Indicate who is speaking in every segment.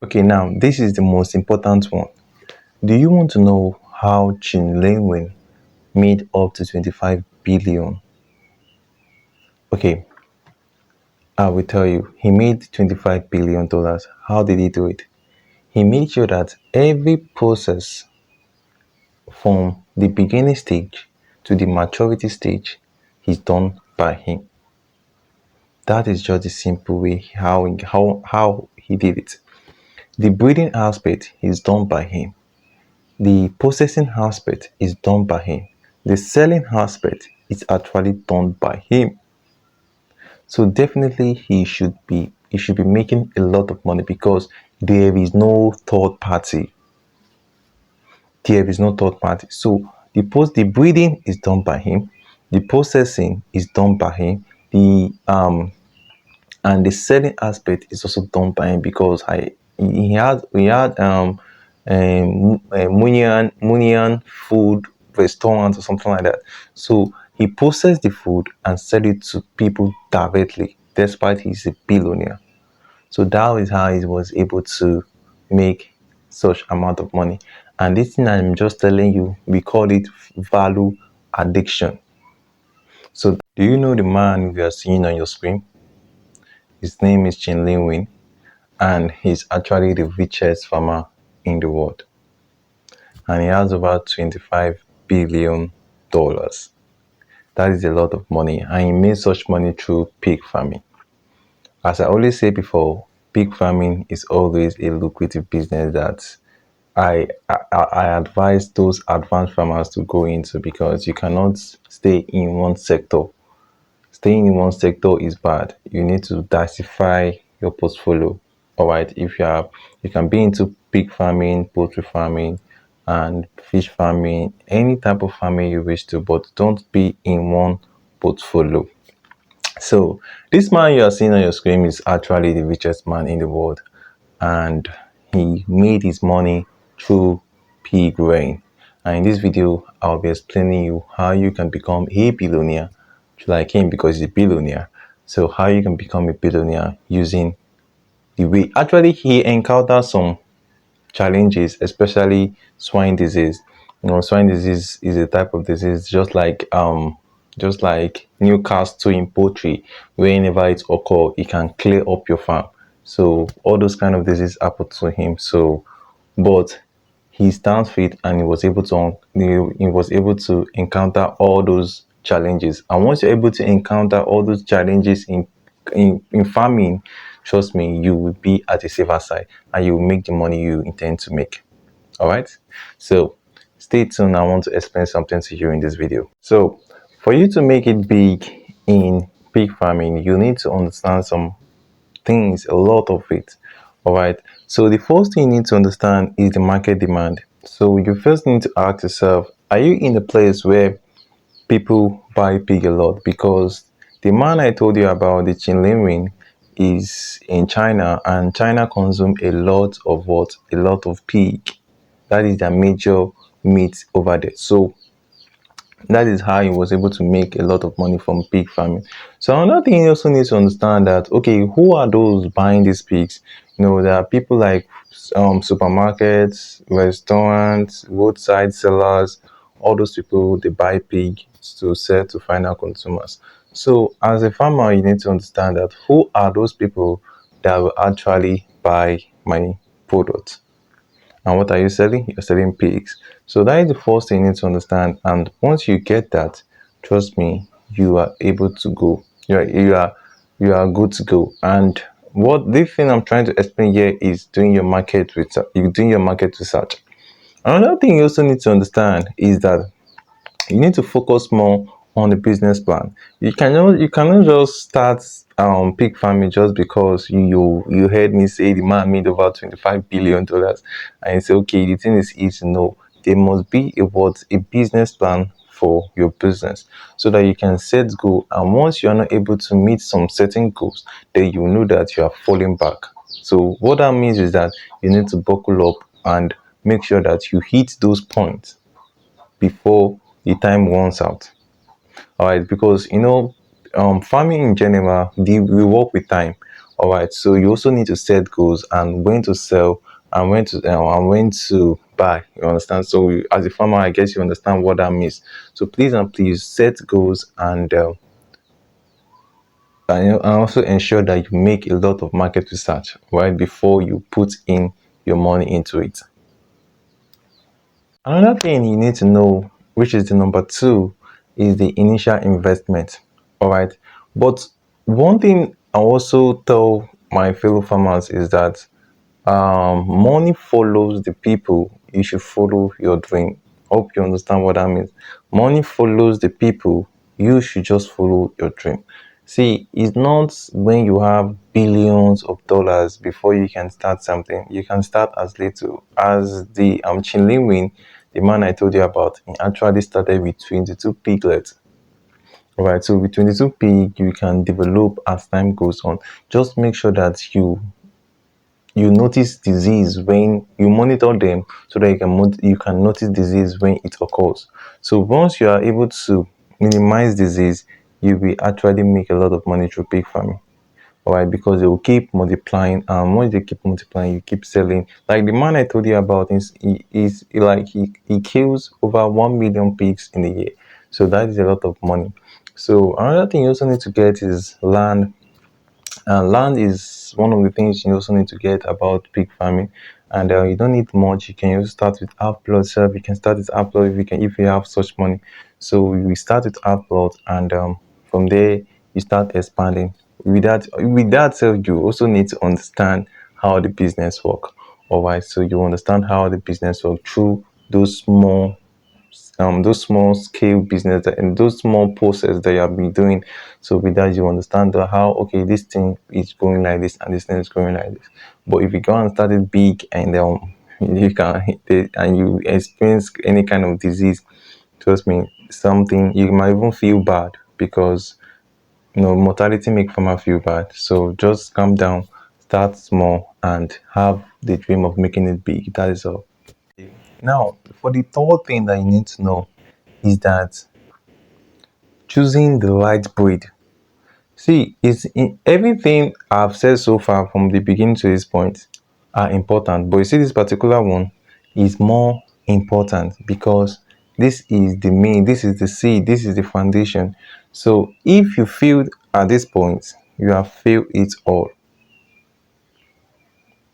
Speaker 1: Okay, now this is the most important one. Do you want to know how Yinglin made up to 25 billion? Okay, I will tell you. He made $25 billion. How did he do it? He made sure that every process from the beginning stage to the maturity stage is done by him. That is just the simple way how he did it. The breeding aspect is done by him. The processing aspect is done by him. The selling aspect is actually done by him. So definitely he should be making a lot of money because there is no third party. There is no third party. So the breeding is done by him, the processing is done by him, the and the selling aspect is also done by him because he had Munian food restaurant or something like that. So he processed the food and sell it to people directly, despite he's a billionaire. So that is how he was able to make such amount of money. And this thing I'm just telling you, we call it value addiction. So do you know the man you are seeing on your screen? His name is Yinglin, and he's actually the richest farmer in the world. And he has over $25 billion. That is a lot of money, and he made such money through pig farming. As I always say before, pig farming is always a lucrative business that I advise those advanced farmers to go into because you cannot stay in one sector. Staying in one sector is bad. You need to diversify your portfolio. All right, if you can be into pig farming, poultry farming, and fish farming, any type of farming you wish to, but don't be in one portfolio. So this man you are seeing on your screen is actually the richest man in the world, and he made his money through pig rearing. And in this video, I'll be explaining you how you can become a billionaire, like him because he's a billionaire. So how you can become a billionaire using the way. Actually, he encountered some challenges, especially swine disease. Swine disease is a type of disease just like Newcastle in poultry, whenever it occur, it can clear up your farm. So all those kind of disease happened to him. So, but he stands fit and he was able to encounter all those challenges. And once you're able to encounter all those challenges in farming, trust me, you will be at a safer side and you will make the money you intend to make. All right, so stay tuned. I want to explain something to you in this video. So for you to make it big in pig farming, you need to understand some things, a lot of it. All right, so the first thing you need to understand is the market demand. So you first need to ask yourself, are you in a place where people buy pig a lot? Because the man I told you about, the Yinglin, is in China, and China consume a lot of what? A lot of pig. That is their major meat over there. So that is how he was able to make a lot of money from pig farming. So another thing you also need to understand that, okay, who are those buying these pigs? There are people like supermarkets, restaurants, roadside sellers. All those people, they buy pig to sell to final consumers. So as a farmer, you need to understand that who are those people that will actually buy my product. And what are you selling? You're selling pigs. So that is the first thing you need to understand. And once you get that, trust me, you are able to go. You are good to go. And what this thing I'm trying to explain here is doing your market research. You're doing your market research. Another thing you also need to understand is that you need to focus more on the business plan. You cannot just start pig farming just because you heard me say the man made over $25 billion and you say, okay, the thing is easy. No, there must be a business plan for your business so that you can set goal, and once you are not able to meet some certain goals, then you know that you are falling back. So what that means is that you need to buckle up and make sure that you hit those points before the time runs out. All right, because farming in general, we work with time. All right, so you also need to set goals and when to sell and when to buy. You understand? So as a farmer, I guess you understand what that means. So please and please set goals and also ensure that you make a lot of market research right before you put in your money into it. Another thing you need to know, which is the number two, is the initial investment. All right. But one thing I also tell my fellow farmers is that money follows the people. You should follow your dream. Hope you understand what that means. Money follows the people. You should just follow your dream. See, it's not when you have billions of dollars before you can start something. You can start as little as the Chinlin, the man I told you about. He actually started with 22 piglets. All right, so with 22 pig, you can develop as time goes on. Just make sure that you notice disease when you monitor them so that you can notice disease when it occurs. So once you are able to minimize disease, you will actually make a lot of money through pig farming. All right, because they will keep multiplying, and once they keep multiplying, you keep selling. Like the man I told you about he kills over 1 million pigs in a year. So that is a lot of money. So another thing you also need to get is land. Land is one of the things you also need to get about pig farming, and you don't need much. You can just start with half plot self. You can start with half plot if you have such money. So we start with half plot, and from there you start expanding. With that self, you also need to understand how the business work. All right, so you understand how the business work through those small scale business and those small process that you have been doing. So with that you understand how okay this thing is going like this and this thing is going like this. But if you go and start it big and you can and you experience any kind of disease, trust me, something you might even feel bad because mortality make farmer feel bad. So just calm down, start small and have the dream of making it big. That is all. Now, for the third thing that you need to know is that choosing the right breed. See, it's in everything I've said so far from the beginning to this point are important, but you see, this particular one is more important because this is the seed, this is the foundation. So, if you failed at this point, you have failed it all.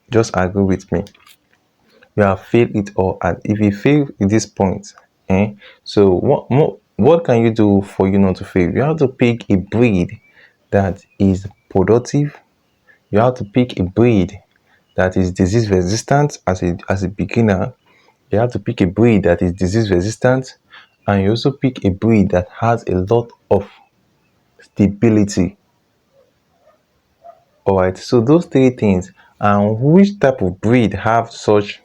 Speaker 1: Just agree with me. You have failed it all, and if you fail at this point, so what can you do for you not to fail? You have to pick a breed that is productive. You have to pick a breed that is disease resistant as a beginner. You have to pick a breed that is disease resistant, and you also pick a breed that has a lot of stability. All right, so those three things. And which type of breed have such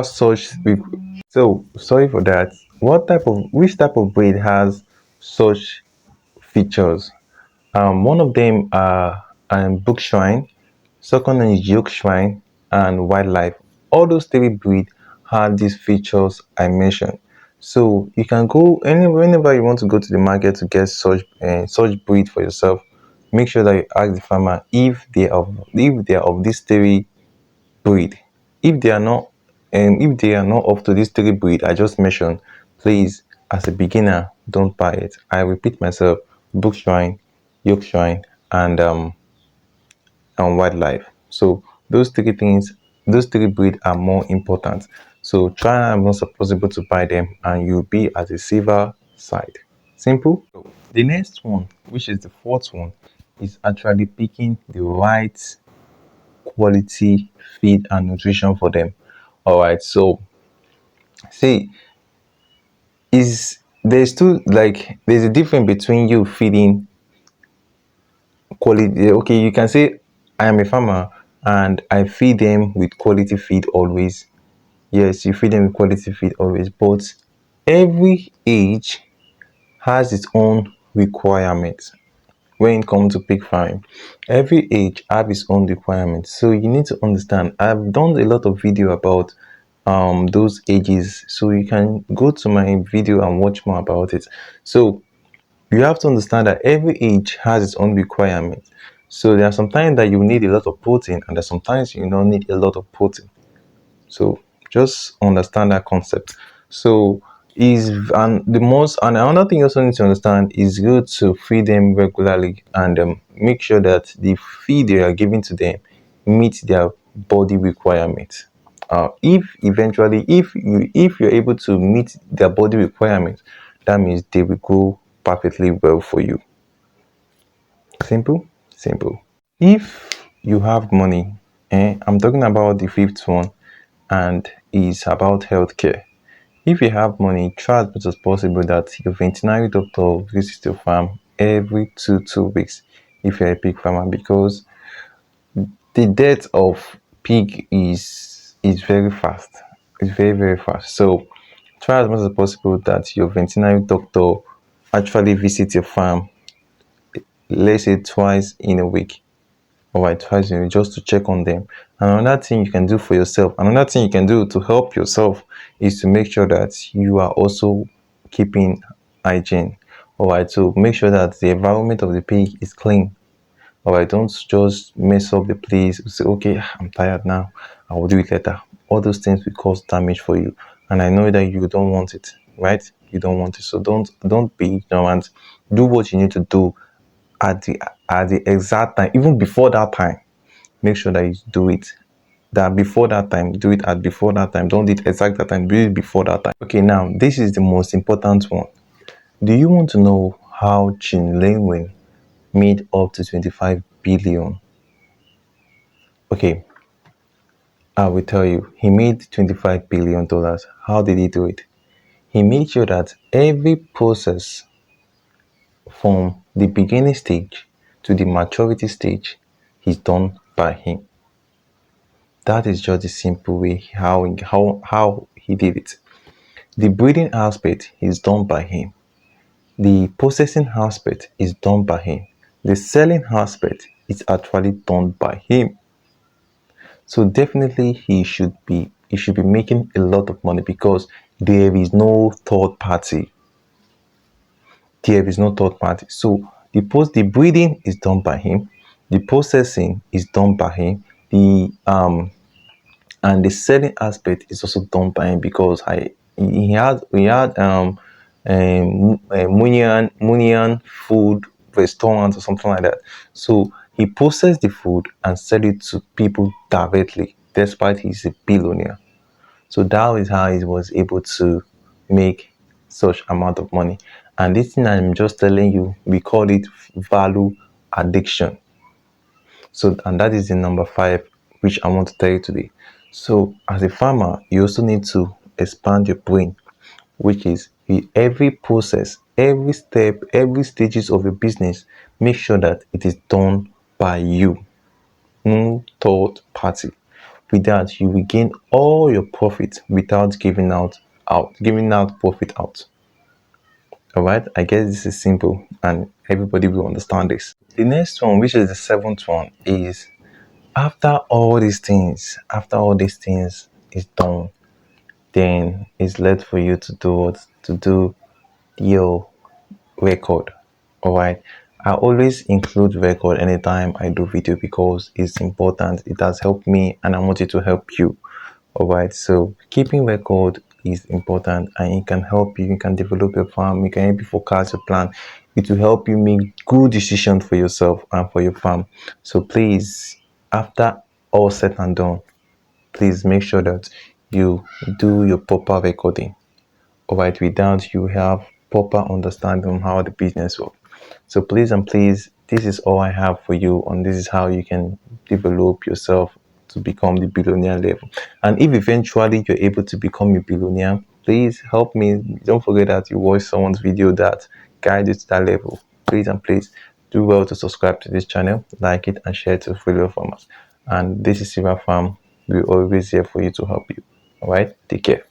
Speaker 1: so sorry for that. Which type of breed has such features? One of them are book shrine, second one is yoke shrine, and wildlife. All those three breed have these features I mentioned. So you can go anywhere whenever you want to go to the market to get such breed for yourself. Make sure that you ask the farmer if they are of these three breed. If they are not, if they are not up to this three breed I just mentioned, please, as a beginner, don't buy it. I repeat myself: book shrine, yoke shrine, and wildlife. So those three breed are more important. So try as much as possible to buy them, and you'll be at the safer side. Simple. So the next one, which is the fourth one, is actually picking the right quality feed and nutrition for them. All right, so see, is there's two like there's a difference between you feeding quality. Okay, you can say I am a farmer and I feed them with quality feed always. Yes, you feed them with quality feed always, but every age has its own requirements. When it comes to pig farming, every age have its own requirements, so you need to understand. I've done a lot of video about those ages, so you can go to my video and watch more about it. So you have to understand that every age has its own requirements. So there are sometimes that you need a lot of protein, and there's sometimes you don't need a lot of protein. So just understand that concept. So is and the most and another thing you also need to understand is good to feed them regularly, and make sure that the feed you are giving to them meets their body requirements. If eventually if you're able to meet their body requirements, that means they will go perfectly well for you. Simple, simple. If you have money, I'm talking about the fifth one, and it's about healthcare. If you have money, try as much as possible that your veterinary doctor visits your farm every two weeks if you're a pig farmer, because the death of pig is very fast. It's very fast. So try as much as possible that your veterinary doctor actually visits your farm, let's say twice in a week. All right, twice in a week, just to check on them. And another thing you can do for yourself, another thing you can do to help yourself, is to make sure that you are also keeping hygiene. All right, so make sure that the environment of the pig is clean. All right, don't just mess up the place. Say, okay, I'm tired now, I will do it later. All those things will cause damage for you, and I know that you don't want it, right? You don't want it, so don't be ignorant. Do what you need to do at the exact time, even before that time. Make sure that you do it that before that time. Do it at before that time. Don't do it exact that time. Do it before that time. Okay, now this is the most important one. Do you want to know how Yinglin made up to 25 billion? Okay, I will tell you. He made $25 billion. How did he do it? He made sure that every process from the beginning stage to the maturity stage is done by him. That is just the simple way how he did it. The breeding aspect is done by him. The processing aspect is done by him. The selling aspect is actually done by him. So definitely he should be making a lot of money, because there is no third party. There is no third party. So the breeding is done by him. The processing is done by him. The and the selling aspect is also done by him, because he had Munian food restaurants or something like that. So he processed the food and sell it to people directly, despite he's a billionaire. So that is how he was able to make such amount of money. And this thing I'm just telling you, we call it value addiction. So, and that is the number 5, which I want to tell you today. So as a farmer, you also need to expand your brain, which is in every process, every step, every stages of your business, make sure that it is done by you, no third party. With that, you will gain all your profit without giving out profit out. All right, I guess this is simple and everybody will understand this. The next one, which is the seventh one, is after all these things is done, then it's left for you to do what? To do your record. All right, I always include record anytime I do video, because it's important. It has helped me and I want it to help you. All right, so keeping record is important, and it can help you. You can develop your farm. You can help you forecast your plan. It will help you make good decisions for yourself and for your farm. So please, after all said and done, please make sure that you do your proper recording. All right, without you have proper understanding on how the business works. So please and please, this is all I have for you, and this is how you can develop yourself to become the billionaire level. And if eventually you're able to become a billionaire, please help me. Don't forget that you watch someone's video that guides you to that level. Please and please do well to subscribe to this channel, like it, and share it to fellow farmers. And this is Sirah Farm. We're always here for you to help you. All right, take care.